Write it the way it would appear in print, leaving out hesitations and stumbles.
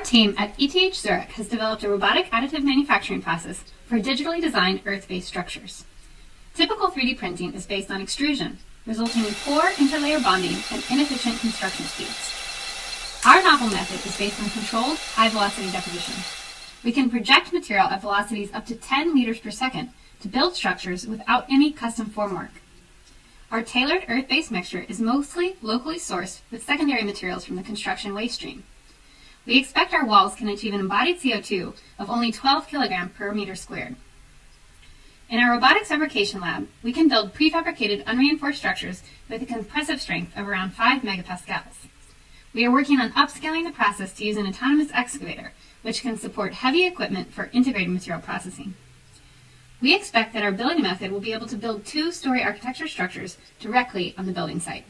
team at ETH Zurich has developed a robotic additive manufacturing process for digitally designed earth-based structures. Typical 3D printing is based on extrusion, resulting in poor interlayer bonding and inefficient construction speeds. Our novel method is based on controlled, high-velocity deposition. We can project material at velocities up to 10 meters per second to build structures without any custom formwork. Our tailored earth-based mixture is mostly locally sourced with secondary materials from the construction waste stream. We expect our walls can achieve an embodied CO2 of only 12 kilograms per meter squared. In our robotics fabrication lab, we can build prefabricated unreinforced structures with a compressive strength of around 5 megapascals. We are working on upscaling the process to use an autonomous excavator, which can support heavy equipment for integrated material processing. We expect that our building method will be able to build 2-story architecture structures directly on the building site.